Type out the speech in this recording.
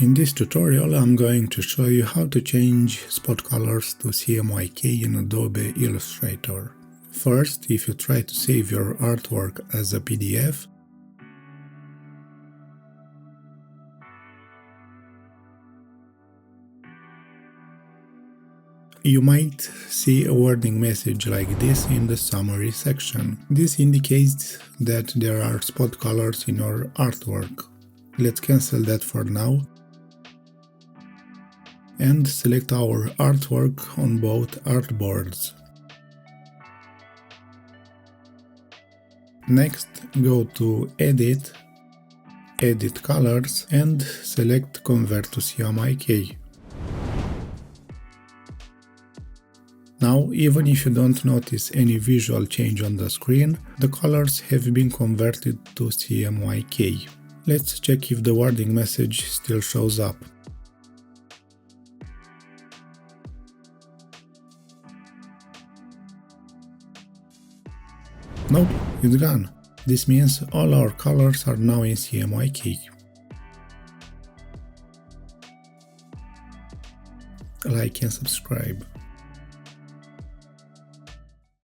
In this tutorial I'm going to show you how to change spot colors to CMYK in Adobe Illustrator. First, if you try to save your artwork as a PDF, you might see a warning message like this in the summary section. This indicates that there are spot colors in your artwork. Let's cancel that for now and select our artwork on both artboards. Next, go to Edit, Edit Colors and select Convert to CMYK. Now, even if you don't notice any visual change on the screen, the colors have been converted to CMYK. Let's check if the warning message still shows up. Nope, it's gone. This means all our colors are now in CMYK. Like and subscribe.